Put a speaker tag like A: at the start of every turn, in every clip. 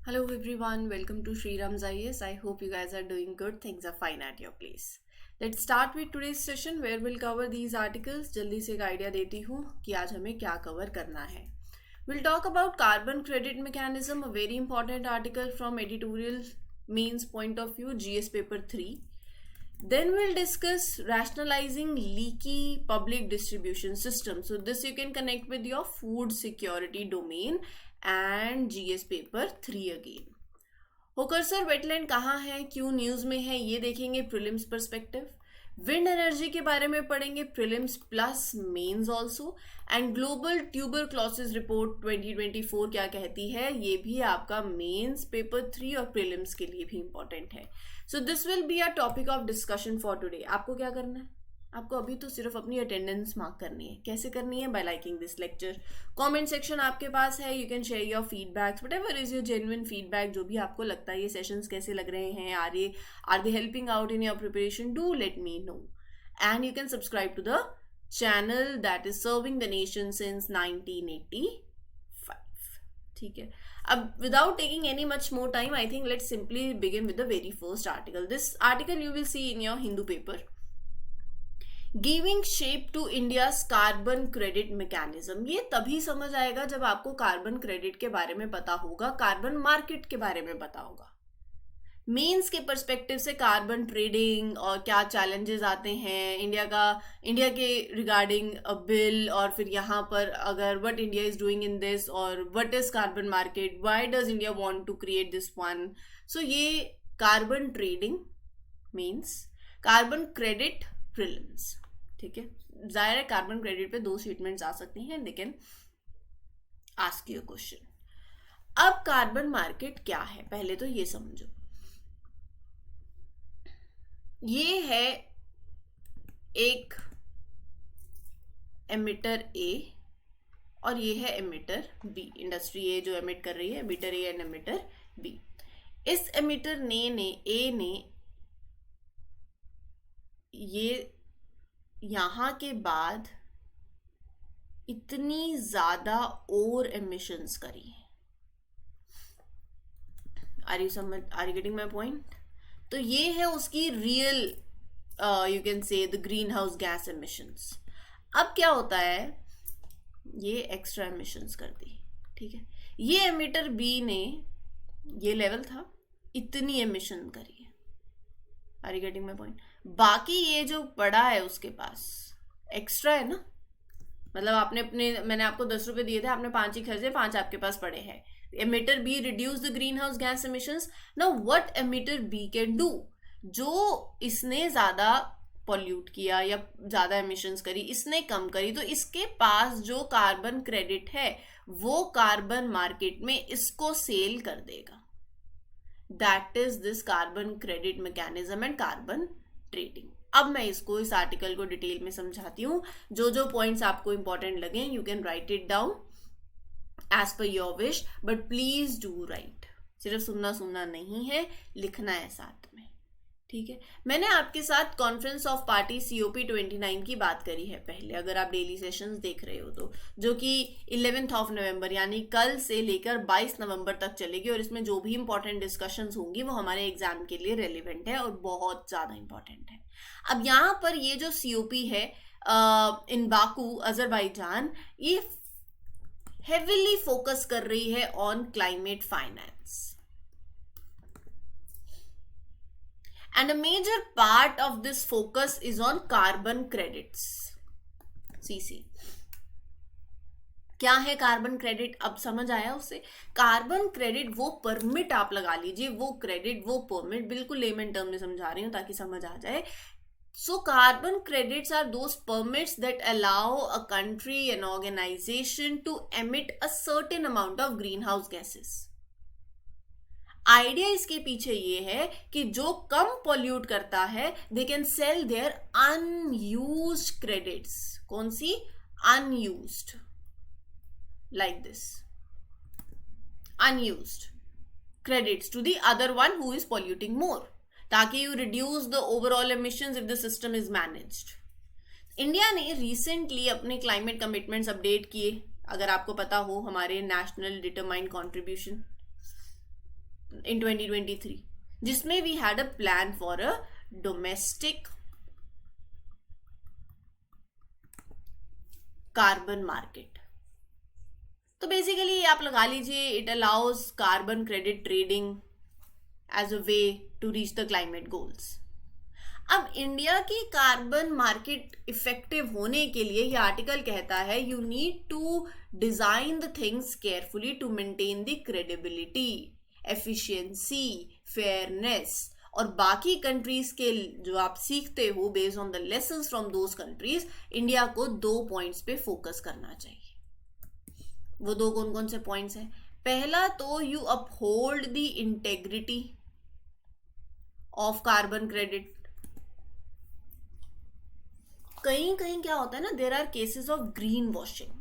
A: Hello everyone, welcome to Shriram's IAS. I hope you guys are doing good. Things are fine at your place. Let's start with today's session where we'll cover these articles. जल्दी से एक idea देती हूँ कि आज हमें क्या cover करना है. We'll talk about carbon credit mechanism, a very important article from editorial means point of view, GS paper 3. Then we'll discuss rationalizing leaky public distribution system. So this you can connect with your food security domain and GS paper 3 again. Hokersar wetland कहाँ है, क्यों news में है, ये देखेंगे prelims perspective. Wind energy के बारे में पढ़ेंगे prelims plus mains also. And global tuberculosis report 2024 क्या कहती है, ये भी आपका मेंस पेपर 3 और प्रीलिम्स के लिए भी इंपॉर्टेंट है. So this will be a topic of discussion for today. आपको क्या करना है, आपको अभी तो सिर्फ अपनी अटेंडेंस मार्क करनी है. कैसे करनी है? Bye liking this lecture. Comment section आपके पास है, you can share your feedbacks, whatever is your genuine feedback. जो भी आपको लगता है ये सेशंस कैसे लग रहे हैं, are they helping out in your preparation, do let me know. And you can subscribe to the channel that is serving the nation since 1985. ठीक है, अब without taking any much more time, I think let's simply begin with the very first article. This article you will see in your Hindu paper. Giving shape to India's carbon credit mechanism. ये तभी समझ आएगा जब आपको carbon credit के बारे में पता होगा, कार्बन मार्केट के बारे में पता होगा. मेंस के पर्सपेक्टिव से कार्बन ट्रेडिंग और क्या चैलेंजेस आते हैं इंडिया के रिगार्डिंग अ बिल, और फिर यहाँ पर अगर what India is doing in this, और what is carbon market, why does India want to create this one. So ये carbon trading means, carbon credit prelims. ठीक है, जाहिर है कार्बन क्रेडिट पे 2 स्टेटमेंट्स आ सकती हैं, they can ask you question. अब कार्बन मार्केट क्या है, पहले तो ये समझो. ये है एक एमिटर ए और ये है एमिटर बी. इंडस्ट्री ए जो एमिट कर रही है, emitter A and emitter B. इस एमिटर ए ने ये यहां के बाद इतनी ज्यादा और एमिशंस करी है. Are you getting my point? तो ये है उसकी real, you can say the greenhouse gas emissions. अब क्या होता है, ये एक्स्ट्रा एमिशंस कर दी. ठीक है, ये एमिटर बी ने, ये लेवल था, इतनी एमिशन करी है. Are you getting my point? बाकी ये जो पड़ा है उसके पास एक्स्ट्रा है ना, मतलब मैंने आपको 10 रुपए दिए थे, आपने 5 ही खर्चे, 5 आपके पास पड़े हैं. Emitter B reduce the greenhouse gas emissions. Now what emitter B can do, जो इसने ज्यादा पॉल्यूट किया या ज्यादा एमिशंस करी, इसने कम करी, तो इसके पास जो कार्बन क्रेडिट है वो कार्बन मार्केट में इसको सेल कर देगा. That is this carbon credit mechanism and carbon trading. अब मैं इस आर्टिकल को डिटेल में समझाती हूँ. जो पॉइंट्स आपको इंपॉर्टेंट लगे, you can write it down as per your wish, but please do write. सिर्फ सुनना नहीं है, लिखना है साथ में. ठीक है, मैंने आपके साथ कॉन्फ्रेंस ऑफ पार्टी COP 29 की बात करी है पहले, अगर आप डेली सेशंस देख रहे हो तो, जो कि 11 नवंबर यानी कल से लेकर 22 नवंबर तक चलेगी. और इसमें जो भी इंपॉर्टेंट डिस्कशंस होंगी वो हमारे एग्जाम के लिए रेलिवेंट है और बहुत ज्यादा इंपॉर्टेंट है. अब यहाँ पर ये जो COP है इन बाकू अजरबैजान, ये हेविली फोकस कर रही है on climate finance. And a major part of this focus is on carbon credits, CC. क्या है कार्बन क्रेडिट, अब समझ आया उससे. कार्बन क्रेडिट वो परमिट आप लगा लीजिए, वो क्रेडिट वो परमिट, बिल्कुल लेमन टर्म में समझा रही हूँ ताकि समझ आ जाए. So carbon credits are those permits that allow a country, an organization to emit a certain amount of greenhouse gases. Idea इसके पीछे ये है कि जो कम पॉल्यूट करता है, they can sell their unused credits. कौन सी? Unused, like this, unused credits to the other one who is polluting more, ताकि you reduce the overall emissions if the system is managed. India ने recently अपने climate commitments update किए, अगर आपको पता हो, हमारे नेशनल डिटरमाइंड कॉन्ट्रीब्यूशन. in 2023, जिसमें we had a plan for a domestic carbon market. तो बेसिकली आप लगा लीजिए it allows carbon credit trading as a way to reach the climate goals. अब इंडिया की कार्बन मार्केट इफेक्टिव होने के लिए ये आर्टिकल कहता है you need to design the things carefully to maintain the credibility, efficiency, fairness, और बाकी कंट्रीज के जो आप सीखते हो based on the lessons from those countries, India को 2 पॉइंट्स पे फोकस करना चाहिए. वो 2 कौन कौन से पॉइंट्स हैं? पहला तो you uphold the integrity of carbon credit. कहीं कहीं क्या होता है ना, there are cases of green washing.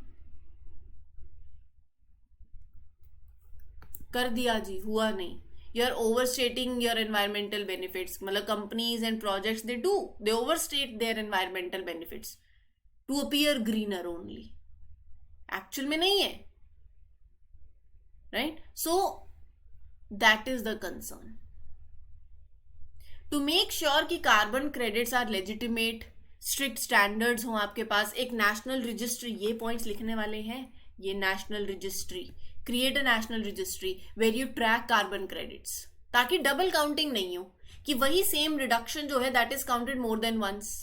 A: कर दिया जी, हुआ नहीं. You are overstating your environmental benefits. मतलब companies and projects they overstate their environmental benefits to appear greener only. Actual में नहीं है, right? So that is the concern. To make sure कि carbon credits are legitimate, strict standards हों आपके पास, एक national registry, ये points लिखने वाले हैं, ये national registry, create a national registry where you track carbon credits, ताकि डबल काउंटिंग नहीं हो कि वही सेम रिडक्शन जो है that is counted more than once,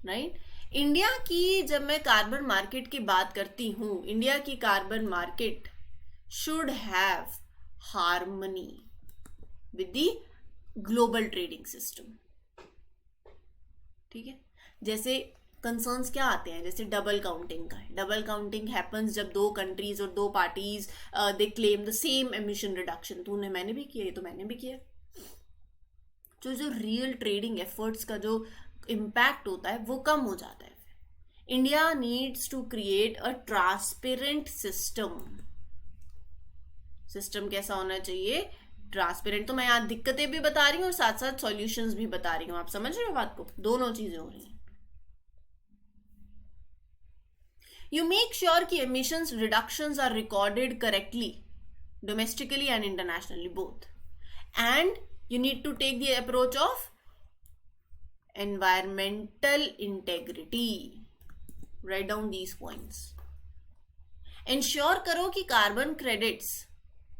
A: right? India की जब मैं कार्बन मार्केट की बात करती हूं, इंडिया की carbon market should have harmony with the global trading system. ठीक है? जैसे कंसर्न्स क्या आते हैं, जैसे डबल काउंटिंग का है. डबल काउंटिंग हैपन्स जब 2 कंट्रीज और 2 parties they claim the same emission reduction. तूने मैंने भी किया, ये तो मैंने भी किया. जो रियल ट्रेडिंग एफर्ट्स का जो इम्पैक्ट होता है वो कम हो जाता है. India needs to create a transparent system. System कैसा होना चाहिए? ट्रांसपेरेंट. तो मैं यहाँ दिक्कतें भी बता रही हूँ और साथ साथ सॉल्यूशंस भी बता रही हूँ. आप समझ रहे हो बात को? दोनों चीजें हो रही हैं. You make sure कि emissions reductions are recorded correctly, domestically and internationally both. And you need to take the approach of environmental integrity. Write down these points. Ensure करो कि carbon credits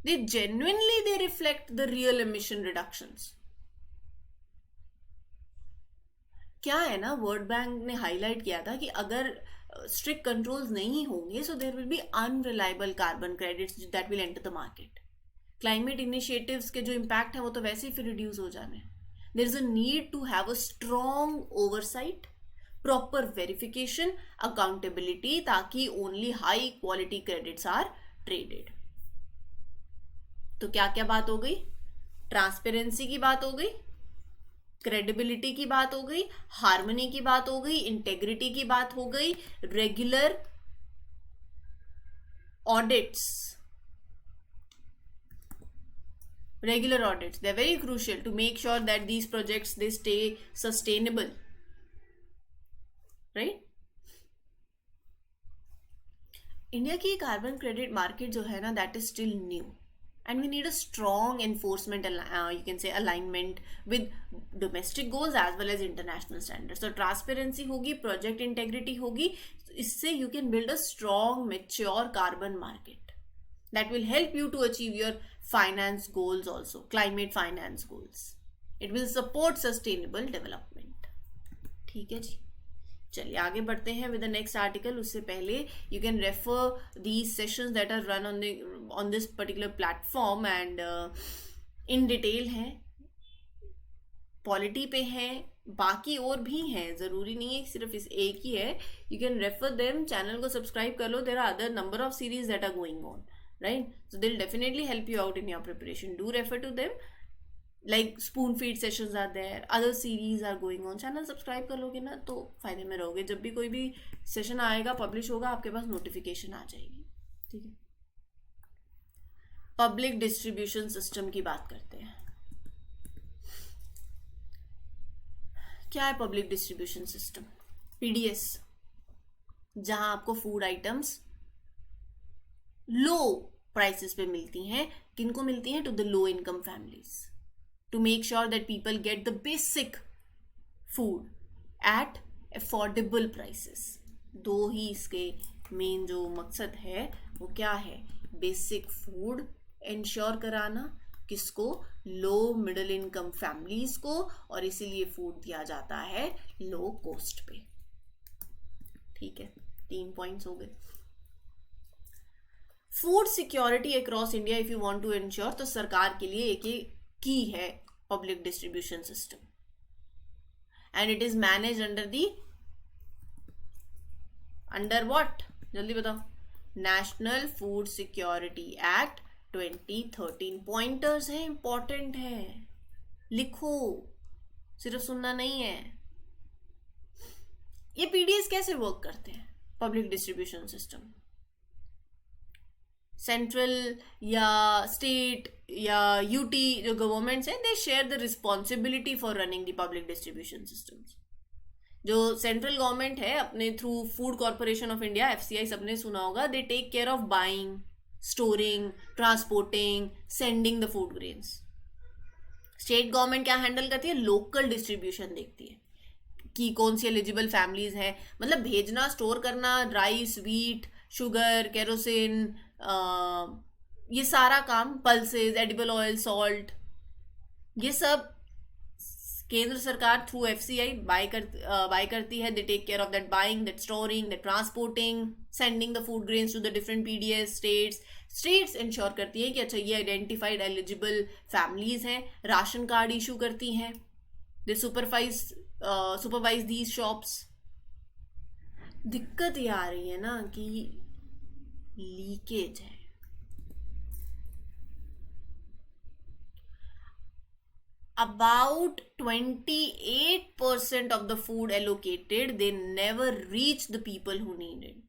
A: they genuinely they reflect the real emission reductions. क्या है ना, world bank ने highlight किया था कि अगर स्ट्रिक्ट कंट्रोल्स नहीं होंगे so there will be unreliable carbon credits that will enter the market. Climate initiatives के जो इम्पैक्ट है वो तो वैसे ही फिर रिड्यूस हो जाने. There is a need to have a strong oversight, proper verification, accountability, ताकि only high quality credits are traded. तो क्या क्या बात हो गई? ट्रांसपेरेंसी की बात हो गई, क्रेडिबिलिटी की बात हो गई, हार्मनी की बात हो गई, इंटेग्रिटी की बात हो गई, regular audits. Regular audits, they're very crucial to make sure that these projects they stay sustainable, right? India की कार्बन क्रेडिट मार्केट जो है ना that is still new and we need a strong enforcement you can say alignment with domestic goals as well as international standards. So transparency होगी, project integrity होगी, इससे you can build a strong mature carbon market that will help you to achieve your finance goals also, climate finance goals. It will support sustainable development. ठीक है जी, चलिए आगे बढ़ते हैं with the next article. उससे पहले you can refer these sessions that are run on this particular platform and in detail हैं, polity पे हैं, बाकी और भी हैं, ज़रूरी नहीं है सिर्फ इस एक ही है. You can refer them. Channel को सब्सक्राइब कर लो. There are other number of series that are going on, right? So they will definitely help you out in your preparation. Do refer to them. Like spoon feed sessions are there, other series are going on. Channel subscribe कर लोगे ना तो फायदे में रहोगे. जब भी कोई भी सेशन आएगा, पब्लिश होगा, आपके पास नोटिफिकेशन आ जाएगी. ठीक है. पब्लिक डिस्ट्रीब्यूशन सिस्टम की बात करते हैं. क्या है पब्लिक डिस्ट्रीब्यूशन सिस्टम? पीडीएस, जहां आपको फूड आइटम्स लो प्राइसेस पे मिलती हैं. किनको मिलती हैं? To the low income families, to make sure that people get the basic food at affordable prices. दो ही इसके मेन जो मकसद है वो क्या है? बेसिक फूड इंश्योर कराना. किसको? लो मिडिल इनकम फैमिलीज को. और इसीलिए फूड दिया जाता है लो कॉस्ट पे. ठीक है, 3 पॉइंट्स हो गए. Food security across India if you want to ensure, तो सरकार के लिए एक की है public distribution system, and it is manage under what? जल्दी बताओ. National food security act 2013. Pointers है, इंपॉर्टेंट है, लिखो, सिर्फ सुनना नहीं है. ये पीडीएस कैसे वर्क करते हैं? पब्लिक डिस्ट्रीब्यूशन सिस्टम सेंट्रल या स्टेट या यूटी जो गवर्नमेंट्स हैं, they share the responsibility for running the public distribution systems. जो सेंट्रल गवर्नमेंट है अपने through food corporation of India, FCI सबने सुना होगा, they take care of buying, storing, transporting, sending the food grains. State government क्या handle करती है? Local distribution देखती है कि कौन सी एलिजिबल फैमिलीज हैं, मतलब भेजना, स्टोर करना, राइस, व्हीट, शुगर, केरोसिन, ये सारा काम, पल्सेस, एडिबल ऑयल, सॉल्ट, ये सब केंद्र सरकार थ्रू एफसीआई बाय करती है. They take care of that buying, that storing, that transporting, sending the food grains to the different PDS. States ensure करती है कि अच्छा ये आइडेंटिफाइड एलिजिबल फैमिलीज हैं, राशन कार्ड इशू करती हैं. They supervise these shops. दिक्कत ये आ रही है ना कि लीकेज है. About 28% of the food allocated, they never reach the people who need it.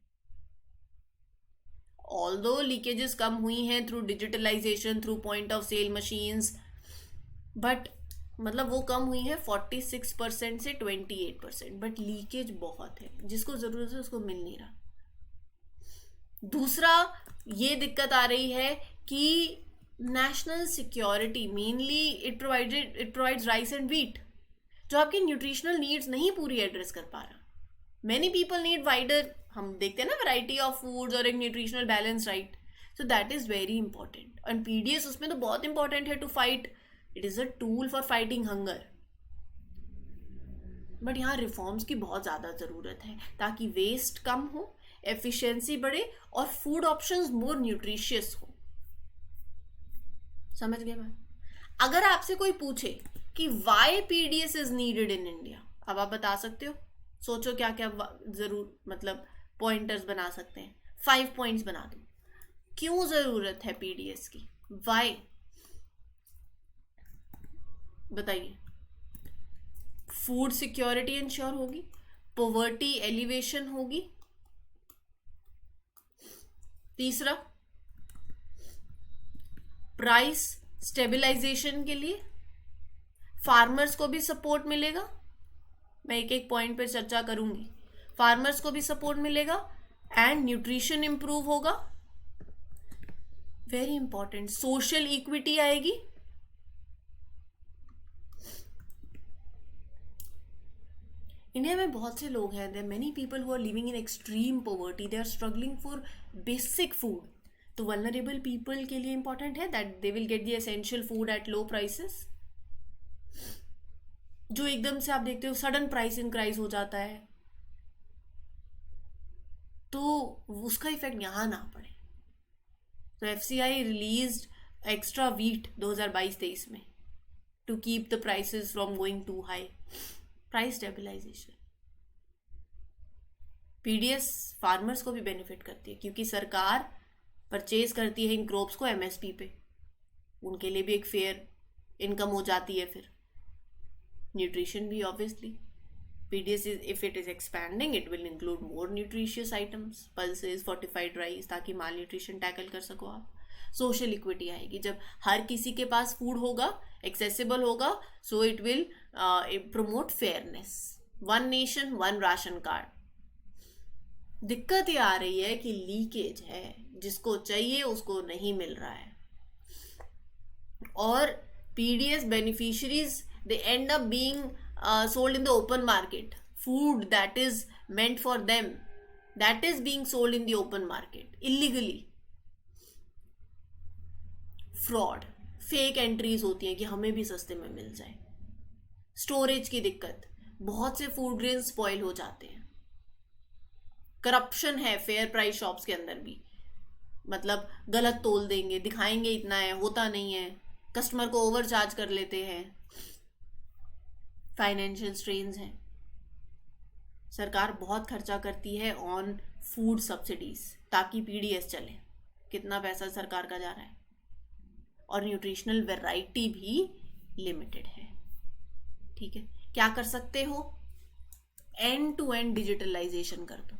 A: Although leakages कम हुई हैं through digitalization, through point of sale machines, but मतलब वो कम हुई है 46% से 28%, बट लीकेज बहुत है. जिसको जरूरत है उसको मिल नहीं रहा. दूसरा ये दिक्कत आ रही है कि national security mainly it provides rice and wheat, जो आपकी न्यूट्रिशनल नीड्स नहीं पूरी एड्रेस कर पा रहा. मैनी पीपल नीड वाइडर, हम देखते हैं ना, वैरायटी ऑफ फूड्स और एक nutritional balance, right? So that is very important. And PDS उसमें तो बहुत इंपॉर्टेंट है to fight. It is a tool for fighting hunger. But यहाँ रिफॉर्म्स की बहुत ज़्यादा ज़रूरत है ताकि वेस्ट कम हो, एफिशिएंसी बढ़े और फूड ऑप्शंस मोर न्यूट्रिशियस हो. समझ गए मैं? अगर आपसे कोई पूछे कि why PDS is needed in India, अब आप बता सकते हो? सोचो क्या क्या जरूर, मतलब पॉइंटर्स बना सकते हैं. 5 पॉइंट्स बना दो. क्यों जरूरत है पीडीएस की? वाई बताइए. फूड सिक्योरिटी इंश्योर होगी, पॉवर्टी एलिवेशन होगी. तीसरा, प्राइस स्टेबलाइजेशन के लिए फार्मर्स को भी सपोर्ट मिलेगा. मैं एक एक पॉइंट पर चर्चा करूंगी. फार्मर्स को भी सपोर्ट मिलेगा एंड न्यूट्रिशन इंप्रूव होगा. वेरी इंपॉर्टेंट, सोशल इक्विटी आएगी. इंडिया में बहुत से लोग हैं, there many people who are living in extreme poverty, they are struggling for basic food. तो वल्नरेबल पीपल के लिए इंपॉर्टेंट है that they will get the essential food at low prices. जो एकदम से आप देखते हो सडन प्राइस इंक्राइज हो जाता है, तो उसका इफेक्ट यहाँ ना पड़े. तो एफसीआई रिलीज्ड एक्स्ट्रा व्हीट 2022-23 में to keep the prices from going too high. Price stabilization. PDS farmers को भी बेनिफिट करती है क्योंकि सरकार परचेज करती है इन क्रॉप्स को एमएसपी पे. उनके लिए भी एक फेयर इनकम हो जाती है. फिर न्यूट्रिशन भी obviously. PDS is if it is expanding it will include more nutritious items, pulses, fortified rice, ताकि माल न्यूट्रिशन टैकल कर सको आप. सोशल इक्विटी आएगी जब हर किसी के पास फूड होगा, एक्सेसिबल होगा, so it will promote fairness. 1 nation 1 ration card. दिक्कत ये आ रही है कि लीकेज है. जिसको चाहिए उसको नहीं मिल रहा है। और PDS beneficiaries they and up being sold in the open market. Food that is meant for them, that is being sold in the open market illegally. Fraud, fake entries होती हैं कि हमें भी सस्ते में मिल जाए। स्टोरेज की दिक्कत, बहुत से फूड ग्रेन स्पॉइल हो जाते हैं। करप्शन है फेयर प्राइस शॉप्स के अंदर भी, मतलब गलत तोल देंगे, दिखाएंगे इतना है, होता नहीं है, कस्टमर को ओवर चार्ज कर लेते हैं। फाइनेंशियल स्ट्रेन्स हैं। सरकार बहुत खर्चा करती है ऑन फूड सब्सिडीज ताकि पीडीएस चले। कितना पैसा सरकार का जा रहा है, और न्यूट्रिशनल वैरायटी भी लिमिटेड है। ठीक है, क्या कर सकते हो? एंड टू एंड डिजिटलाइजेशन कर दो।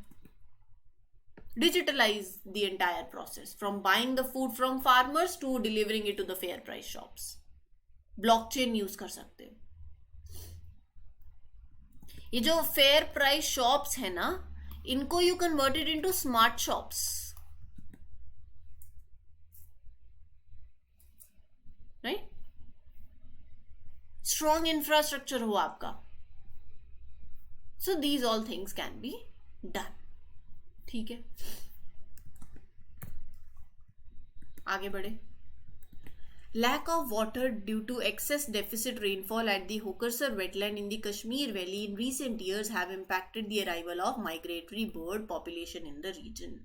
A: Digitalize the entire process from buying the food from farmers to delivering it to the fair price shops. Blockchain use कर सकते हो। ये जो फेयर प्राइस शॉप्स है ना, इनको you converted into smart shops, right? Strong infrastructure हो आपका। So these all things can be done. ठीक है, आगे बढ़े। Lack of water due to excess deficit rainfall at the Hokersar wetland in the Kashmir Valley in recent years have impacted the arrival of migratory bird population in the region.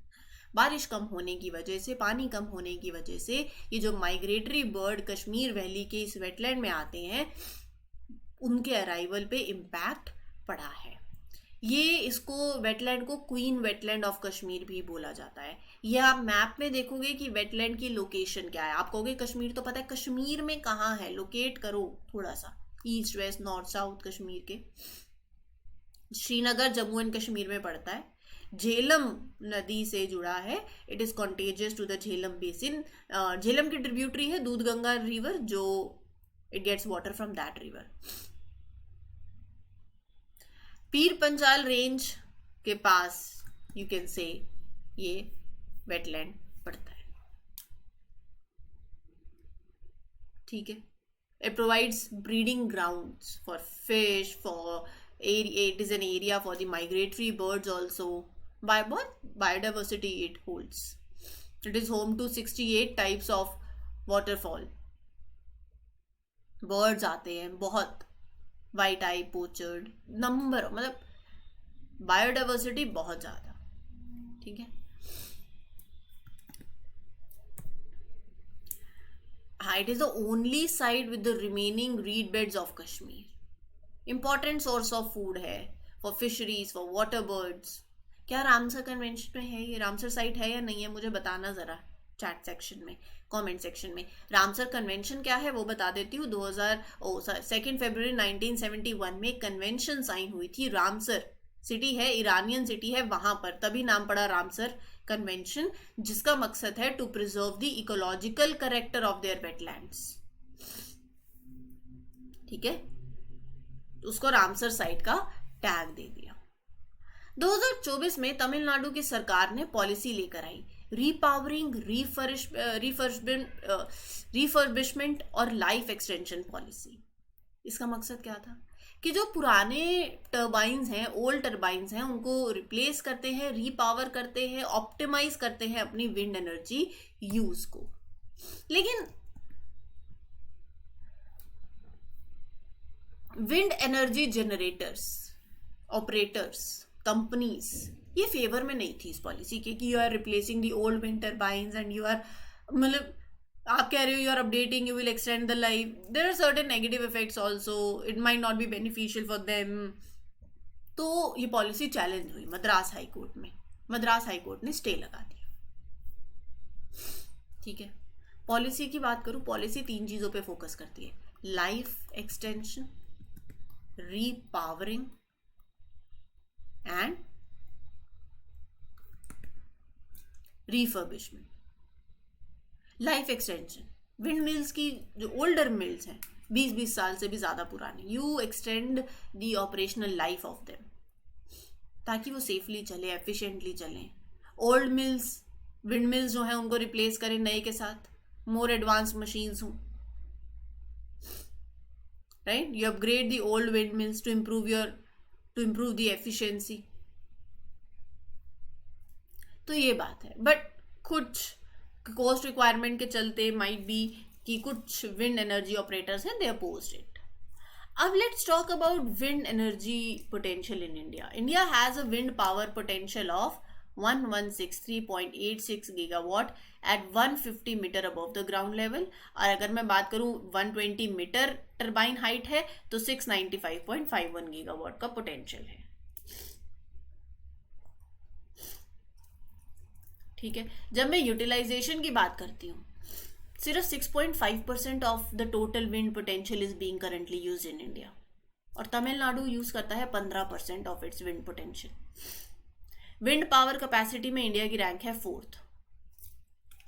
A: बारिश कम होने की वजह से, पानी कम होने की वजह से ये जो माइग्रेटरी बर्ड कश्मीर वैली के इस वेटलैंड में आते हैं, उनके अराइवल पे इम्पैक्ट पड़ा है। ये इसको वेटलैंड को क्वीन वेटलैंड ऑफ कश्मीर भी बोला जाता है। ये आप मैप में देखोगे कि वेटलैंड की लोकेशन क्या है। आप कहोगे कश्मीर तो पता है, कश्मीर में कहाँ है, लोकेट करो थोड़ा सा, east west north south Kashmir के। श्रीनगर जम्मू एंड कश्मीर में पड़ता है। झेलम नदी से जुड़ा है। It is contagious to the Jhelum basin. Jhelum की ट्रिब्यूटरी है दूध गंगा रिवर, जो it gets water from that river. Pir Panjal range के पास यू कैन से ये वेटलैंड पड़ता है। ठीक है, it provides breeding grounds for fish, for it is an area for the migratory birds also. By what biodiversity it holds. It is home to 68 types of waterfowl. Birds आते हैं बहुत, white आई, pochard, number, मतलब biodiversity बहुत ज्यादा। ठीक है, it is the only site with the remaining reed beds of Kashmir. Important source of food है for fisheries, for water birds. क्या रामसर कन्वेंशन में है ये? रामसर साइट है या नहीं है, मुझे बताना जरा चैट सेक्शन में, कमेंट सेक्शन में। रामसर कन्वेंशन क्या है वो बता देती हूँ। 2 फरवरी 1971 में कन्वेंशन साइन हुई थी। रामसर सिटी है, ईरानियन सिटी है, वहां पर तभी नाम पड़ा रामसर कन्वेंशन, जिसका मकसद है to preserve the ecological character of their wetlands. ठीक है, उसको रामसर साइट का टैग दे दिया। 2024 में तमिलनाडु की सरकार ने पॉलिसी लेकर आई, रीपावरिंग, रिफर्बिशमेंट और लाइफ एक्सटेंशन पॉलिसी। इसका मकसद क्या था कि जो पुराने टर्बाइन्स हैं, ओल्ड टर्बाइन्स हैं, उनको रिप्लेस करते हैं, रीपावर करते हैं, ऑप्टिमाइज करते हैं अपनी विंड एनर्जी यूज को। लेकिन wind energy generators, operators, companies ये फेवर में नहीं थी इस पॉलिसी के कि you are replacing the old wind turbines and you are, मतलब आप कह रहे हो you are updating, you will extend the life. There are certain negative effects also, it might not be beneficial for them. तो ये policy challenge हुई Madras high court में। Madras high court ने स्टे लगा दिया। ठीक है, पॉलिसी की बात करूं, पॉलिसी 3 चीजों पे फोकस करती है: life extension, repowering and refurbishment. Life extension, wind mills की जो ओल्डर मिल्स हैं 20-20 साल से भी ज्यादा पुराने, you extend the operational life of them ताकि वो सेफली चले, एफिशिएंटली चलें। ओल्ड मिल्स विंड मिल्स जो है उनको रिप्लेस करें नए के साथ, मोर एडवांस मशीन्स हों, right? You upgrade the old windmills to improve the efficiency. तो ये बात है, बट कुछ कॉस्ट रिक्वायरमेंट के चलते माइट बी कि कुछ विंड एनर्जी ऑपरेटर्स हैं, दे अपोज्ड इट। अब let's talk about wind energy potential in India. India has a wind power potential of 1163.86 gigawatt at 150 metre above the ground level, और अगर मैं बात करूं 120 मीटर टर्बाइन हाइट है तो 695.51 gigawatt का पोटेंशियल है। ठीक है, जब मैं यूटिलाइजेशन की बात करती हूँ, सिर्फ 6.5% of the total wind potential is being currently used in India, और तमिलनाडु यूज करता है 15% of its wind potential. Wind power capacity में इंडिया की रैंक है 4th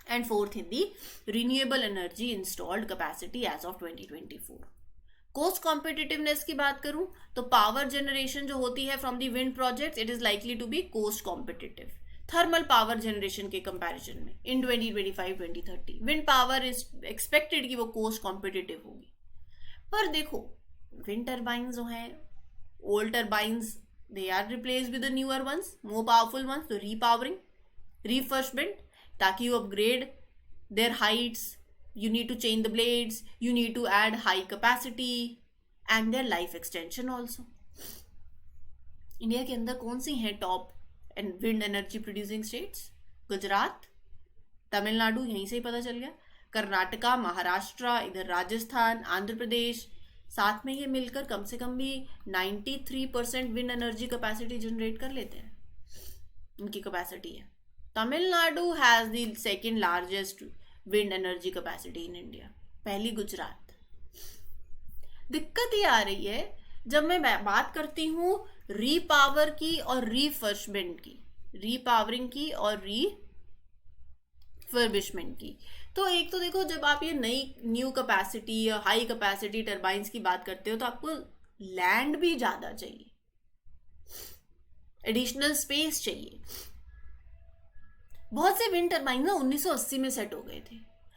A: and 4th in the renewable energy installed capacity as of 2024। Cost competitiveness की बात करूं तो पावर जनरेशन जो होती है from the wind projects, it is likely to be cost competitive thermal power generation के कंपैरिजन में इन 2025-2030। विंड पावर इज एक्सपेक्टेड कि वो कोस्ट कॉम्पिटिटिव होगी। पर देखो, विंड टर्बाइंस जो हैं, old turbines they are replaced with the newer ones, more powerful ones, तो रीपावरिंग, रिफर्शमेंट, ताकि you upgrade their heights, you need to change the blades, you need to add high capacity and their life extension also। India के अंदर कौन सी हैं top and wind energy producing states? Gujarat, Tamil Nadu, यहीं से ही पता चल गया, कर्नाटका, महाराष्ट्र, इधर राजस्थान, आंध्र प्रदेश, साथ में ये मिलकर कम से कम भी 93% विंड एनर्जी कैपेसिटी जनरेट कर लेते हैं, उनकी कैपेसिटी है। Tamil Nadu has the second largest wind energy capacity in India, पहली गुजरात। दिक्कत ये आ रही है जब मैं बात करती हूँ रीपावर की और रीफर्शमेंट की, रीपावरिंग की और रिफर्बिशमेंट की, तो एक तो देखो, जब आप ये नई न्यू कैपेसिटी या हाई कैपेसिटी टर्बाइंस की बात करते हो तो आपको लैंड भी ज्यादा चाहिए, एडिशनल स्पेस चाहिए। बहुत से विंड टर्बाइन ना 1980 में सेट हो गए थे,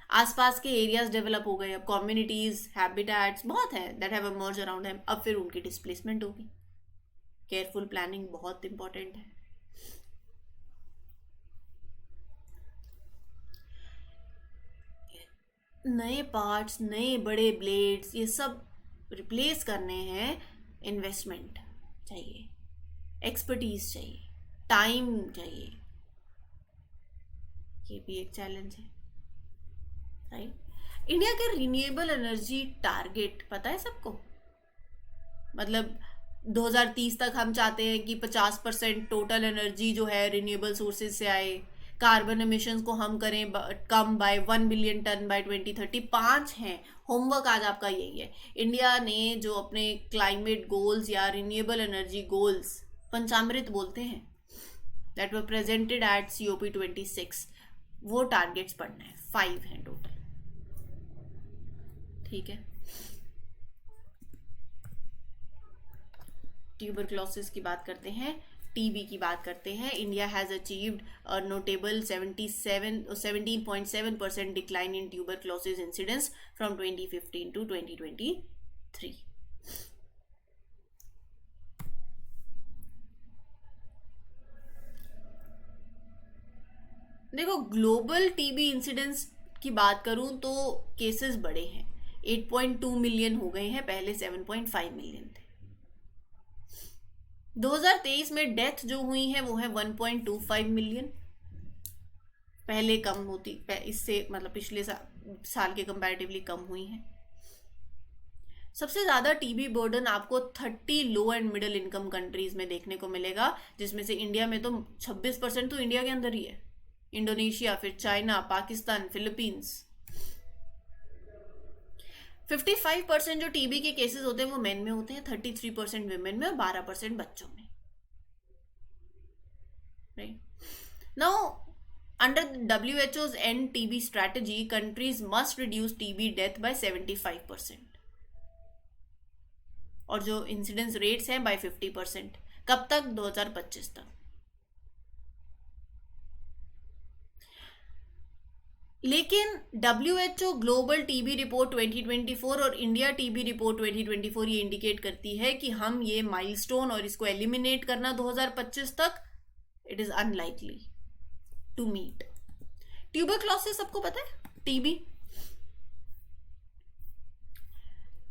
A: आसपास के एरियाज डेवलप हो गए, अब कम्युनिटीज, हैबिटेट्स बहुत हैं that have emerge around him, अब फिर उनकी डिस्प्लेसमेंट होगी। केयरफुल प्लानिंग बहुत इंपॉर्टेंट है। नए पार्ट्स, नए बड़े ब्लेड्स, ये सब रिप्लेस करने हैं, इन्वेस्टमेंट चाहिए, एक्सपर्टीज चाहिए, टाइम चाहिए, ये भी एक चैलेंज है, राइट? इंडिया के रिन्यूएबल एनर्जी टारगेट पता है सबको? मतलब 2030 तक हम चाहते हैं कि 50% टोटल एनर्जी जो है रिन्यूएबल सोर्सेज से आए, कार्बन एमिशंस को हम करें कम बाय 1 बिलियन टन बाय 2030। 5 हैं, होमवर्क आज आपका यही है। इंडिया ने जो अपने क्लाइमेट गोल्स या रिन्यूएबल एनर्जी गोल्स, पंचामृत बोलते हैं, that were presented eight COP26, वो टारगेट्स पढ़ना है, 5 हैं टोटल, ठीक है? ट्यूबरक्लोसिस की बात करते हैं, टीबी की बात करते हैं। India has achieved a notable 17.7% decline in tuberculosis incidence from 2015 to 2023। देखो, ग्लोबल टीबी इंसिडेंस की बात करूं तो केसेस बड़े हैं, 8.2 मिलियन हो गए हैं, पहले 7.5 मिलियन थे। 2023 में डेथ जो हुई है वो है 1.25 मिलियन, पहले कम होती, इससे मतलब पिछले साल के कंपैरेटिवली कम हुई है। सबसे ज्यादा टीबी बर्डन आपको 30 लो एंड मिडिल इनकम कंट्रीज में देखने को मिलेगा, जिसमें से इंडिया में तो 26% तो इंडिया के अंदर ही है, इंडोनेशिया, फिर चाइना, पाकिस्तान, फिलीपींस। 55% जो टीबी के केसेस होते हैं वो मेन में होते हैं, 33% विमेन में और 12% बच्चों में, right? Now under WHO's end TB strategy, countries must reduce TB death by 75% और जो इंसिडेंस रेट्स हैं बाय 50%। कब तक? 2025 तक। लेकिन WHO ग्लोबल टीबी रिपोर्ट 2024 और इंडिया टीबी रिपोर्ट 2024 ये इंडिकेट करती है कि हम ये माइलस्टोन और इसको एलिमिनेट करना 2025 तक it is unlikely to meet. Tuberculosis सबको पता है.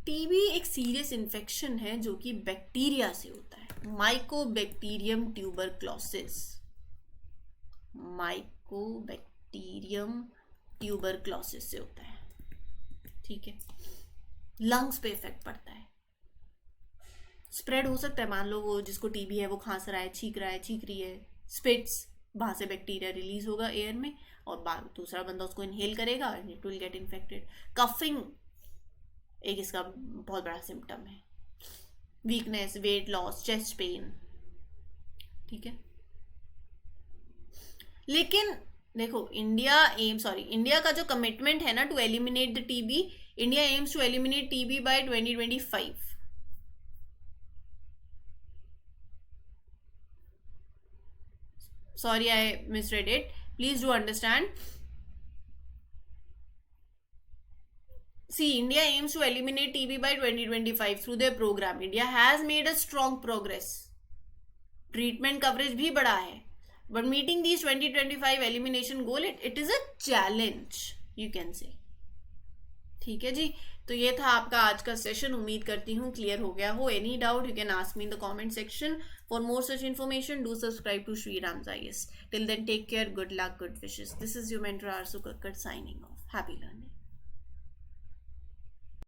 A: टीबी एक सीरियस इन्फेक्शन है जो कि बैक्टीरिया से होता है. Mycobacterium tuberculosis. माइकोबैक्टीरियम ट्यूबरक्लोसिस से होता है. ठीक है. लंग्स पे इफेक्ट पड़ता है. स्प्रेड हो सकता है. मान लो वो जिसको टीबी है वो खांस रहा है, छींक रही है, स्पिट्स, वहां से बैक्टीरिया रिलीज होगा एयर में और दूसरा बंदा उसको इनहेल करेगा and it will get infected. Coughing एक इसका बहुत बड़ा सिम्टम है. Weakness, weight loss, chest pain. ठीक है. लेकिन देखो इंडिया का जो कमिटमेंट है ना to eliminate the TB, India aims to eliminate TB by 2025. Sorry, I misread it. Please do understand. See, India aims to eliminate TB by 2025 through their program. India has made a strong progress. Treatment coverage भी बढ़ा है. But meeting these 2025 elimination goal, it is a challenge, you can say. ठीक है जी. तो ये था आपका आज का सेशन. उम्मीद करती हूँ क्लियर हो गया हो. Any doubt you can ask me in the comment section. For more such information, do subscribe to Shriram's IS. Till then, take care, good luck, good wishes. This is your mentor Arsu Kakkad signing off. Happy learning.